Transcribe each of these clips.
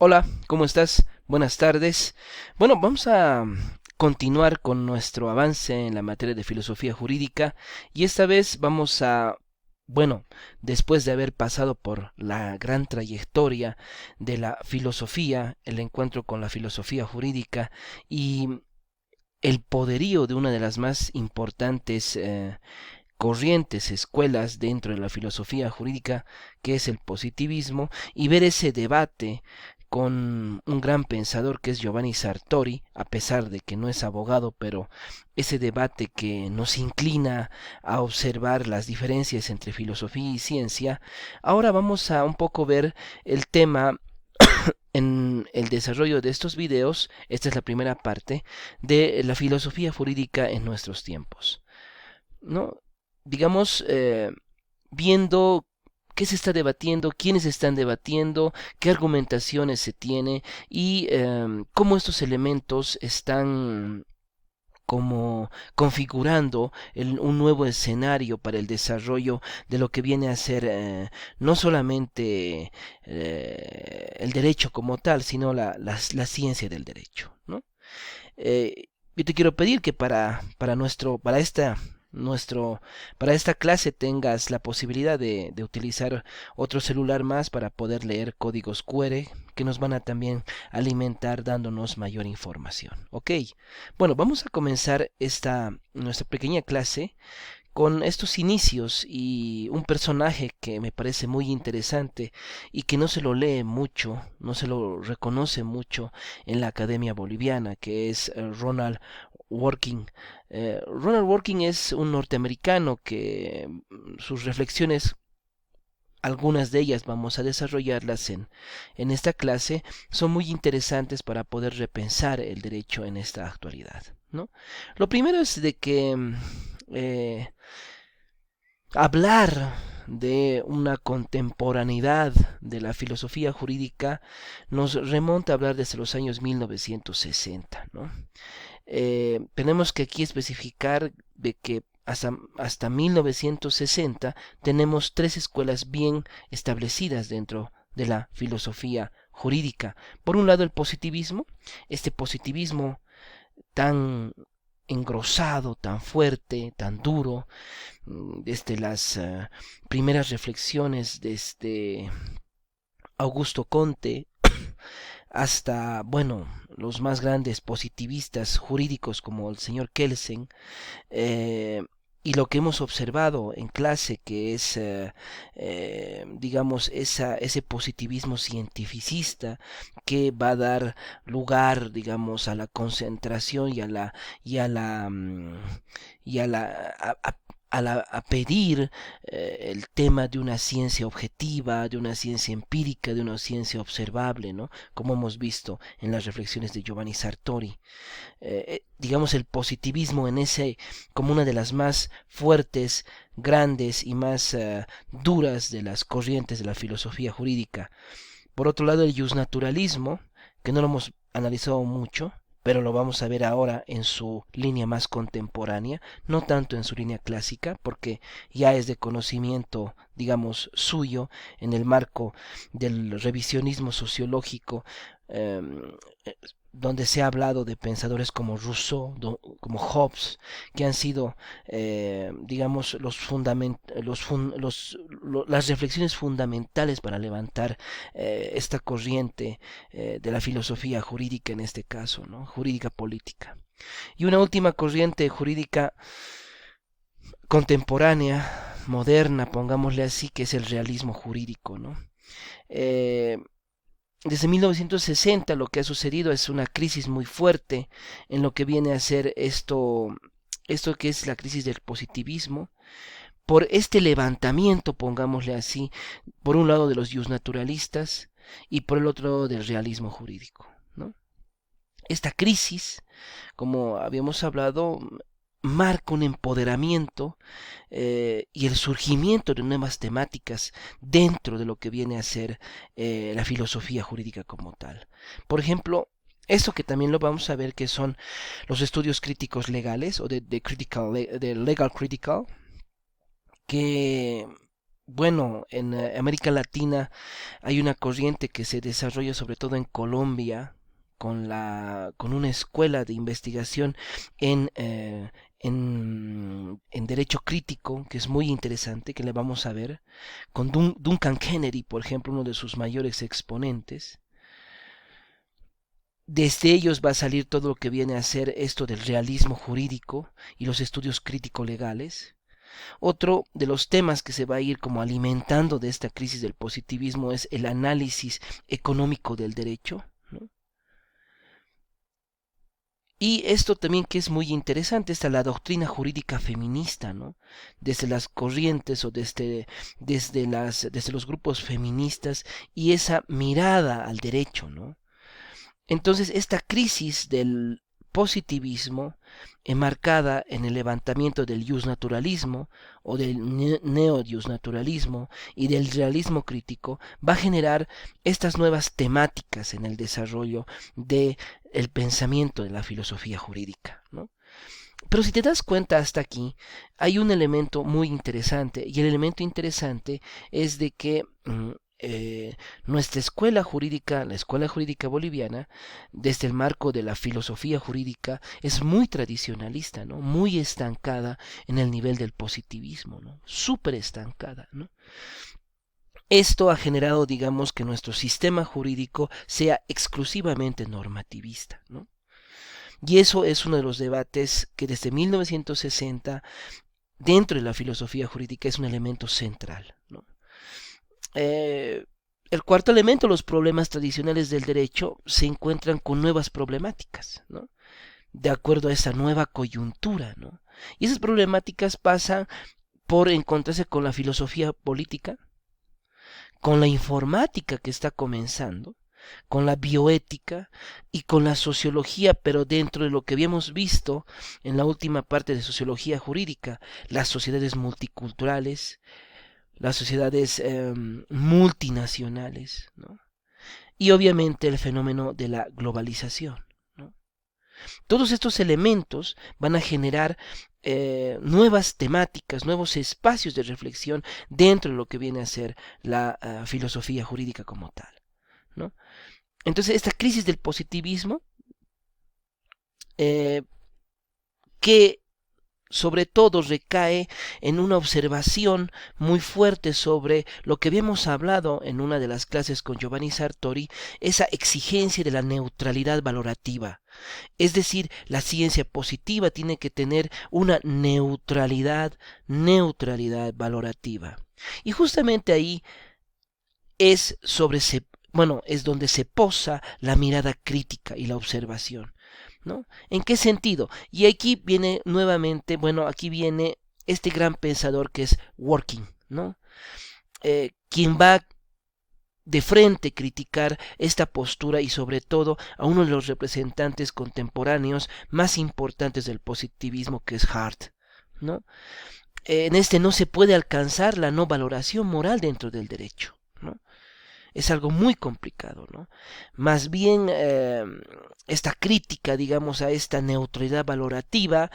Hola, ¿cómo estás? Buenas tardes. Bueno, vamos a continuar con nuestro avance en la materia de filosofía jurídica y esta vez bueno, después de haber pasado por la gran trayectoria de la filosofía, el encuentro con la filosofía jurídica y el poderío de una de las más importantes corrientes, escuelas dentro de la filosofía jurídica, que es el positivismo, y ver ese debate con un gran pensador que es Giovanni Sartori, a pesar de que no es abogado, pero ese debate que nos inclina a observar las diferencias entre filosofía y ciencia. Ahora vamos a un poco ver el tema en el desarrollo de estos videos. Esta es la primera parte de la filosofía jurídica en nuestros tiempos, ¿no? Digamos, viendo qué se está debatiendo, quiénes están debatiendo, qué argumentaciones se tiene y cómo estos elementos están como configurando un nuevo escenario para el desarrollo de lo que viene a ser no solamente el derecho como tal, sino la ciencia del derecho, ¿no? Yo te quiero pedir que nuestro, para esta clase tengas la posibilidad de utilizar otro celular más para poder leer códigos QR que nos van a también alimentar dándonos mayor información. Ok, bueno, vamos a comenzar nuestra pequeña clase con estos inicios y un personaje que me parece muy interesante y que no se lo lee mucho, no se lo reconoce mucho en la Academia Boliviana, que es Ronald Working. Ronald Working es un norteamericano que sus reflexiones, algunas de ellas vamos a desarrollarlas en esta clase, son muy interesantes para poder repensar el derecho en esta actualidad, ¿no? Lo primero es de que eh, hablar de una contemporaneidad de la filosofía jurídica nos remonta a hablar desde los años 1960, ¿no? Tenemos que aquí especificar de que hasta 1960 tenemos tres escuelas bien establecidas dentro de la filosofía jurídica. Por un lado, el positivismo, este positivismo tan engrosado, tan fuerte, tan duro, desde las primeras reflexiones de Augusto Conte hasta, bueno, los más grandes positivistas jurídicos como el señor Kelsen, eh, y lo que hemos observado en clase, que es, digamos, ese positivismo cientificista que va a dar lugar, digamos, a la concentración y a la, y a la, a pedir el tema de una ciencia objetiva, de una ciencia empírica, de una ciencia observable, ¿no? Como hemos visto en las reflexiones de Giovanni Sartori. Digamos, el positivismo en ese como una de las más fuertes, grandes y más duras de las corrientes de la filosofía jurídica. Por otro lado, el justnaturalismo, que no lo hemos analizado mucho, pero lo vamos a ver ahora en su línea más contemporánea, no tanto en su línea clásica, porque ya es de conocimiento, digamos, suyo en el marco del revisionismo sociológico, eh, donde se ha hablado de pensadores como Rousseau, como Hobbes, que han sido, digamos, las reflexiones fundamentales para levantar esta corriente de la filosofía jurídica en este caso, ¿no? Jurídica política. Y una última corriente jurídica contemporánea, moderna, pongámosle así, que es el realismo jurídico, ¿no? Eh, Desde 1960 lo que ha sucedido es una crisis muy fuerte en lo que viene a ser esto que es la crisis del positivismo, por este levantamiento, pongámosle así, por un lado de los naturalistas y por el otro lado del realismo jurídico, ¿no? Esta crisis, como habíamos hablado, marca un empoderamiento y el surgimiento de nuevas temáticas dentro de lo que viene a ser la filosofía jurídica como tal. Por ejemplo, esto que también lo vamos a ver que son los estudios críticos legales o de legal critical, que bueno, en América Latina hay una corriente que se desarrolla sobre todo en Colombia con una escuela de investigación en, en derecho crítico, que es muy interesante, que le vamos a ver, con Duncan Kennedy, por ejemplo, uno de sus mayores exponentes. Desde ellos va a salir todo lo que viene a ser esto del realismo jurídico y los estudios crítico-legales. Otro de los temas que se va a ir como alimentando de esta crisis del positivismo es el análisis económico del derecho, ¿no? Y esto también que es muy interesante, está la doctrina jurídica feminista, ¿no? Desde las corrientes o desde los grupos feministas y esa mirada al derecho, ¿no? Entonces, esta crisis del positivismo, enmarcada en el levantamiento del justnaturalismo o del neo-justnaturalismo y del realismo crítico, va a generar estas nuevas temáticas en el desarrollo del pensamiento de la filosofía jurídica, ¿no? Pero si te das cuenta hasta aquí, hay un elemento muy interesante, y el elemento interesante es de que nuestra escuela jurídica, la escuela jurídica boliviana, desde el marco de la filosofía jurídica, es muy tradicionalista, ¿no? Muy estancada en el nivel del positivismo, ¿no? Súper estancada, ¿no? Esto ha generado, digamos, que nuestro sistema jurídico sea exclusivamente normativista, ¿no? Y eso es uno de los debates que desde 1960, dentro de la filosofía jurídica, es un elemento central, ¿no? Eh, el cuarto elemento, los problemas tradicionales del derecho, se encuentran con nuevas problemáticas, ¿no? De acuerdo a esa nueva coyuntura, ¿no? Y esas problemáticas pasan por encontrarse con la filosofía política, con la informática que está comenzando, con la bioética y con la sociología, pero dentro de lo que habíamos visto en la última parte de sociología jurídica, las sociedades multiculturales, las sociedades multinacionales, ¿no? Y obviamente el fenómeno de la globalización, ¿no? Todos estos elementos van a generar nuevas temáticas, nuevos espacios de reflexión dentro de lo que viene a ser la filosofía jurídica como tal, ¿no? Entonces, esta crisis del positivismo, eh, que sobre todo recae en una observación muy fuerte sobre lo que habíamos hablado en una de las clases con Giovanni Sartori, esa exigencia de la neutralidad valorativa. Es decir, la ciencia positiva tiene que tener una neutralidad valorativa. Y justamente ahí es es donde se posa la mirada crítica y la observación, ¿no? ¿En qué sentido? Y aquí viene nuevamente, aquí viene este gran pensador que es Working, ¿no? Quien va de frente criticar esta postura y sobre todo a uno de los representantes contemporáneos más importantes del positivismo que es Hart, ¿no? En este no se puede alcanzar la no valoración moral dentro del derecho, ¿no? Es algo muy complicado, ¿no? Más bien esta crítica, digamos, a esta neutralidad valorativa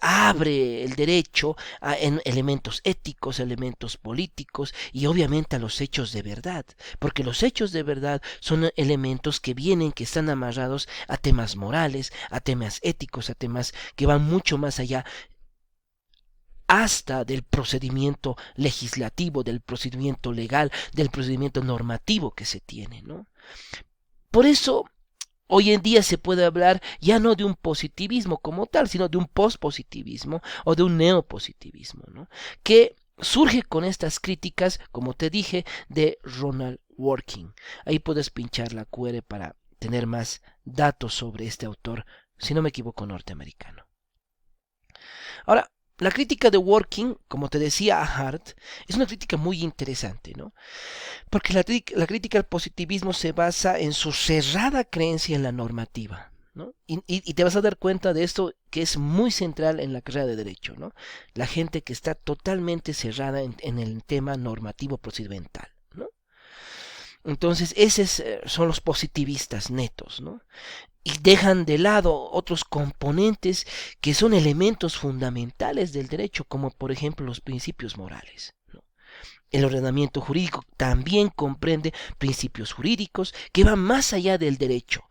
abre el derecho en elementos éticos, elementos políticos y obviamente a los hechos de verdad, porque los hechos de verdad son elementos que están amarrados a temas morales, a temas éticos, a temas que van mucho más allá hasta del procedimiento legislativo, del procedimiento legal, del procedimiento normativo que se tiene, ¿no? Por eso, hoy en día se puede hablar ya no de un positivismo como tal, sino de un pospositivismo o de un neopositivismo, ¿no? Que surge con estas críticas, como te dije, de Ronald Working. Ahí puedes pinchar la QR para tener más datos sobre este autor, si no me equivoco, norteamericano. Ahora, la crítica de Working, como te decía a Hart, es una crítica muy interesante, ¿no? Porque la crítica al positivismo se basa en su cerrada creencia en la normativa, ¿no? Y te vas a dar cuenta de esto que es muy central en la carrera de Derecho, ¿no? La gente que está totalmente cerrada en el tema normativo procedimental, ¿no? Entonces, esos son los positivistas netos, ¿no? Y dejan de lado otros componentes que son elementos fundamentales del derecho, como por ejemplo los principios morales, ¿no? El ordenamiento jurídico también comprende principios jurídicos que van más allá del derecho,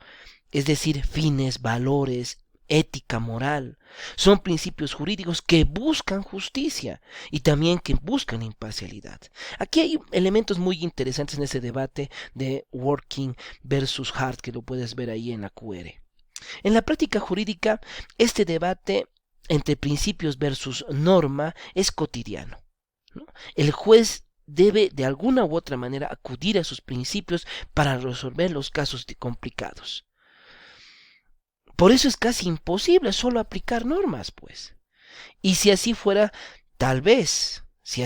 es decir, fines, valores, ética, moral. Son principios jurídicos que buscan justicia y también que buscan imparcialidad. Aquí hay elementos muy interesantes en ese debate de Working versus Hart, que lo puedes ver ahí en la QR. En la práctica jurídica, este debate entre principios versus norma es cotidiano, ¿no? El juez debe de alguna u otra manera acudir a sus principios para resolver los casos complicados. Por eso es casi imposible solo aplicar normas, pues. Y si así fuera, tal vez, si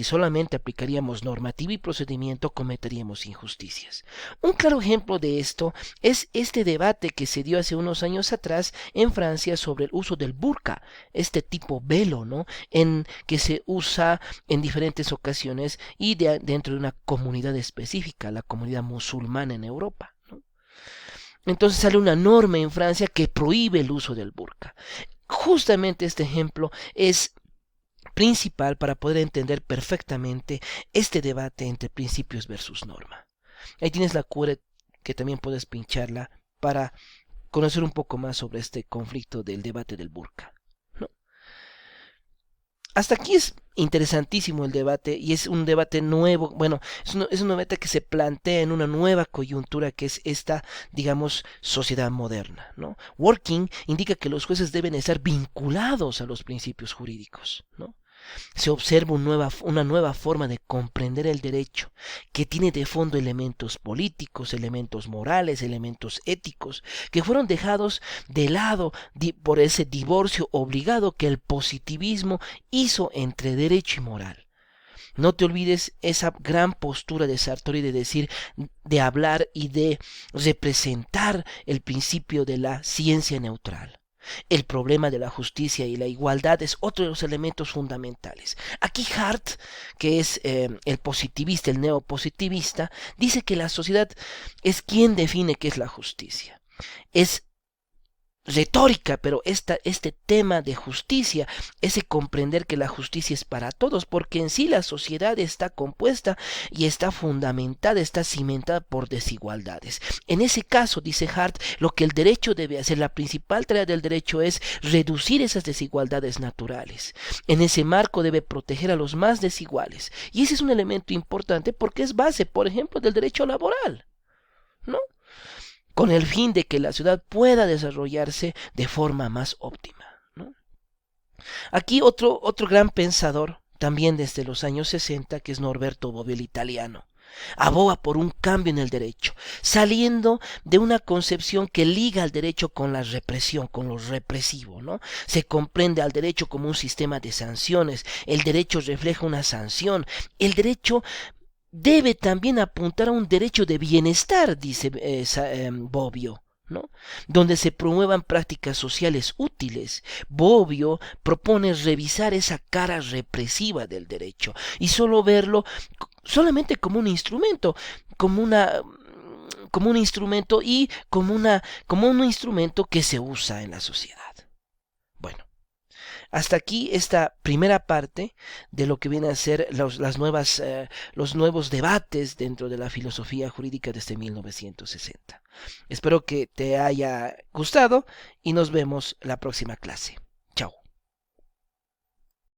solamente aplicaríamos normativa y procedimiento, cometeríamos injusticias. Un claro ejemplo de esto es este debate que se dio hace unos años atrás en Francia sobre el uso del burka, este tipo velo, ¿no? Que se usa en diferentes ocasiones y dentro de una comunidad específica, la comunidad musulmana en Europa, ¿no? Entonces sale una norma en Francia que prohíbe el uso del burka. Justamente este ejemplo es principal para poder entender perfectamente este debate entre principios versus norma. Ahí tienes la QR que también puedes pincharla para conocer un poco más sobre este conflicto del debate del burka, ¿no? Hasta aquí es interesantísimo el debate y es un debate nuevo, bueno, es un debate que se plantea en una nueva coyuntura que es esta, digamos, sociedad moderna, ¿no? Working indica que los jueces deben estar vinculados a los principios jurídicos, ¿no? Se observa una nueva forma de comprender el derecho, que tiene de fondo elementos políticos, elementos morales, elementos éticos, que fueron dejados de lado por ese divorcio obligado que el positivismo hizo entre derecho y moral. No te olvides esa gran postura de Sartori de decir, de hablar y de representar el principio de la ciencia neutral. El problema de la justicia y la igualdad es otro de los elementos fundamentales. Aquí Hart, que es el positivista, el neopositivista, dice que la sociedad es quien define qué es la justicia. Es retórica, pero este tema de justicia, ese comprender que la justicia es para todos, porque en sí la sociedad está compuesta y está fundamentada, está cimentada por desigualdades. En ese caso, dice Hart, lo que el derecho debe hacer, la principal tarea del derecho es reducir esas desigualdades naturales. En ese marco debe proteger a los más desiguales. Y ese es un elemento importante porque es base, por ejemplo, del derecho laboral, ¿no? Con el fin de que la ciudad pueda desarrollarse de forma más óptima, ¿no? Aquí otro gran pensador, también desde los años 60, que es Norberto Bobbio, el italiano, aboga por un cambio en el derecho, saliendo de una concepción que liga al derecho con la represión, con lo represivo, ¿no? Se comprende al derecho como un sistema de sanciones, el derecho refleja una sanción, el derecho debe también apuntar a un derecho de bienestar, dice Bobbio, ¿no? Donde se promuevan prácticas sociales útiles. Bobbio propone revisar esa cara represiva del derecho y solo verlo solamente como un instrumento, como un instrumento y como un instrumento que se usa en la sociedad. Bueno, hasta aquí esta primera parte de lo que viene a ser los nuevos debates dentro de la filosofía jurídica desde 1960. Espero que te haya gustado y nos vemos la próxima clase.